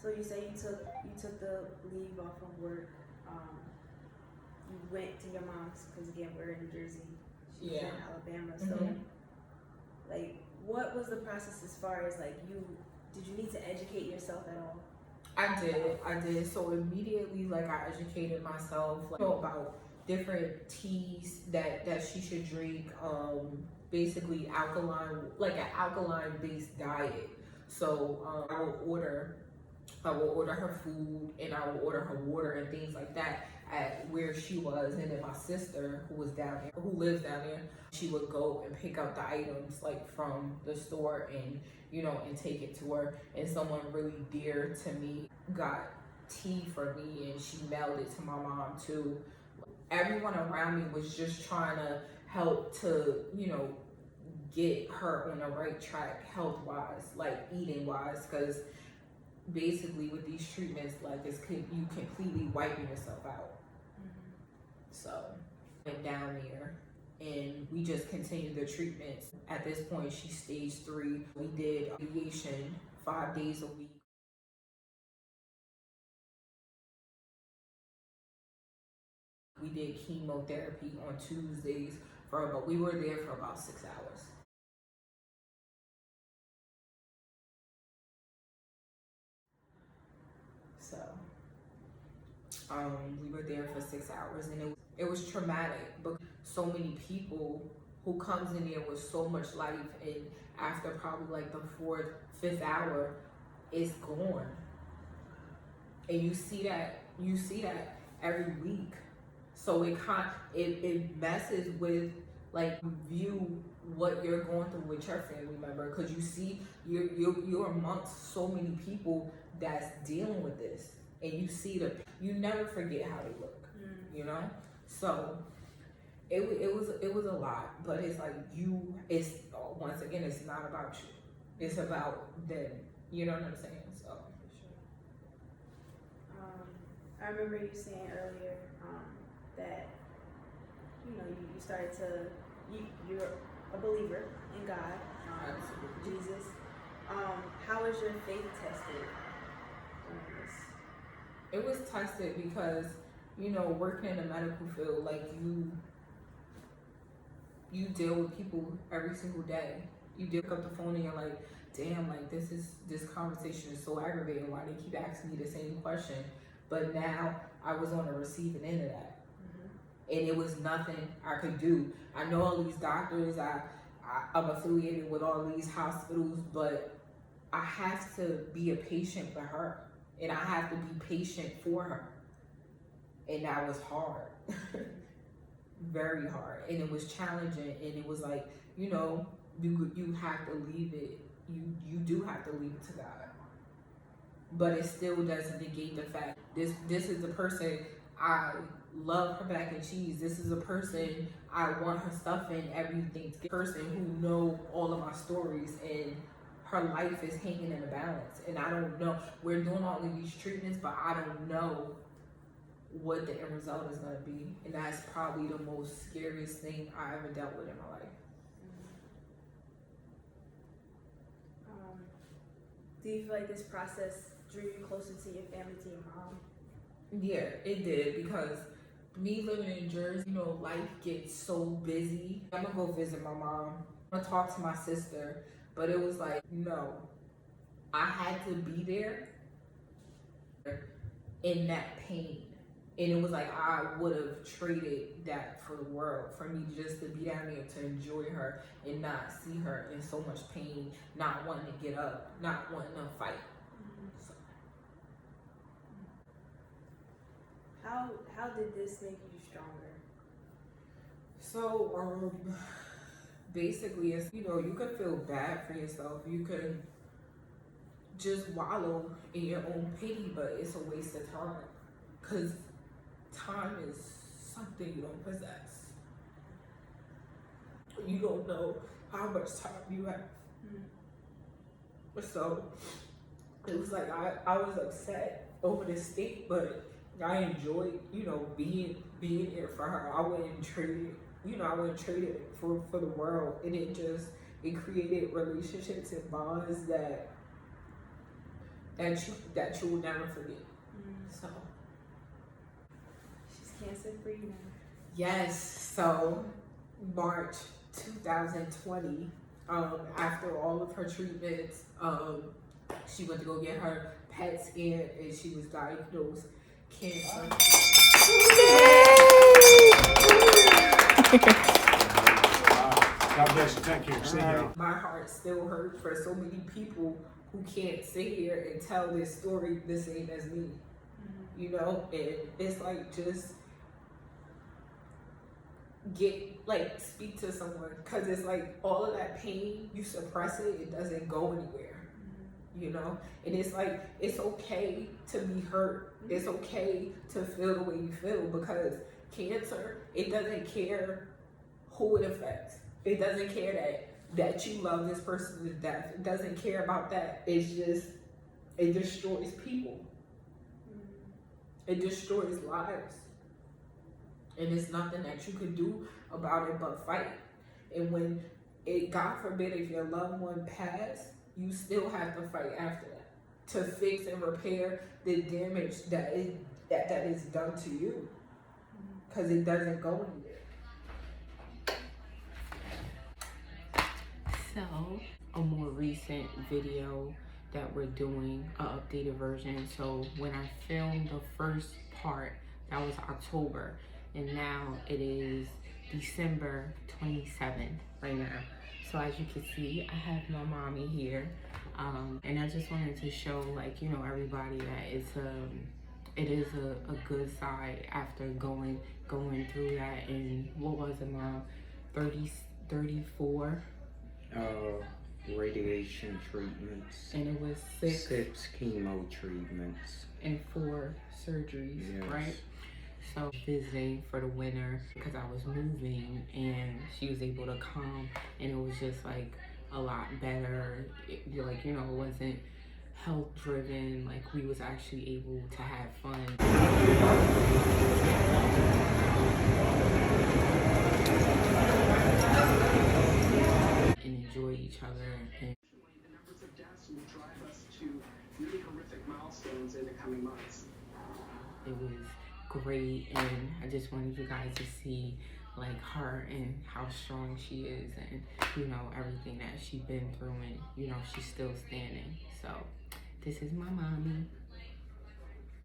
So you say you took the leave off of work. You went to your mom's because again we're in New Jersey. She's in Alabama. So like, what was the process as far as like did you need to educate yourself at all? I did. So immediately, like, I educated myself, like, about different teas that she should drink. Basically alkaline, like an alkaline based diet. So I will order her food and I will order her water and things like that at where she was. And then my sister, who lives down there, she would go and pick up the items like from the store and and take it to her. And someone really dear to me got tea for me and she mailed it to my mom too. Everyone around me was just trying to help to, get her on the right track health wise, like eating wise, because basically with these treatments, like you completely wiping yourself out. So went down there and we just continued the treatments. At this point, she's stage 3. We did radiation 5 days a week. We did chemotherapy on Tuesdays but we were there for about 6 hours. So we were there for 6 hours and it was traumatic, but so many people who comes in there with so much life and after probably like the 4th, 5th hour, it's gone. And you see that every week. So it messes with like view what you're going through with your family member, because you see you're amongst so many people that's dealing with this, and you see you never forget how they look, So it was a lot, but it's like it's once again, it's not about you, it's about them. You know what I'm saying? So. I remember you saying earlier that you started to you're a believer in God, Jesus. How was your faith tested during this? It was tested because working in the medical field, like you deal with people every single day. You pick up the phone and you're like, damn, like this conversation is so aggravating. Why they keep asking me the same question? But now I was on the receiving end of that. And it was nothing I could do. I know all these doctors, I'm affiliated with all these hospitals, but I have to be a patient for her. And I have to be patient for her. And that was hard. Very hard. And it was challenging. And it was like, you have to leave it. You do have to leave it to God. But it still doesn't negate the fact this is the person I love her mac and cheese. This is a person I want her stuff in everything. A person who know all of my stories and her life is hanging in the balance. And I don't know. We're doing all of these treatments, but I don't know what the end result is going to be. And that's probably the most scariest thing I ever dealt with in my life. Do you feel like this process drew you closer to your family, to your mom? Yeah, it did, because me living in Jersey, life gets so busy. I'm gonna go visit my mom. I'm gonna talk to my sister, but it was like, no, I had to be there in that pain. And it was like I would have traded that for the world, for me just to be down there to enjoy her and not see her in so much pain, not wanting to get up, not wanting to fight. So. How did this make you stronger? So basically, it's you could feel bad for yourself. You could just wallow in your own pity, but it's a waste of time, because time is something you don't possess. You don't know how much time you have. So it was like I was upset over the state, but I enjoyed, being there for her. I wouldn't trade it for the world. And it created relationships and bonds that that you will never forget. So she's cancer free now. yes, so March 2020, after all of her treatments, she went to go get her PET scan and she was diagnosed cancer. God bless you. Thank you. See you. My heart still hurts for so many people who can't sit here and tell this story the same as me. You know, and it's like, just speak to someone, because it's like all of that pain, you suppress it, it doesn't go anywhere. You know, and it's like, it's okay to be hurt. It's okay to feel the way you feel, because cancer, it doesn't care who it affects. It doesn't care that you love this person to death. It doesn't care about that. It's just, it destroys people. It destroys lives. And there's nothing that you can do about it but fight. And when it, God forbid, if your loved one passed, you still have to fight after that to fix and repair the damage that is done to you, because it doesn't go anywhere. So, a more recent video that we're doing, an updated version. So when I filmed the first part, that was October, and now it is December 27th right now. So as you can see, I have my mommy here, and I just wanted to show, like, you know, everybody that it is a good side after going through that. And what was it, Mom? 34 radiation treatments, and it was 6 chemo treatments, and 4 surgeries. Yes. Right? So visiting for the winter, because I was moving, and she was able to come, and it was just like a lot better. Like, you know, it wasn't health driven, like we was actually able to have fun and enjoy each other. And the numbers of deaths will drive us to really horrific milestones in the coming months. It was great, and I just wanted you guys to see like her and how strong she is, and you know, everything that she's been through, and you know, she's still standing. So this is my mommy.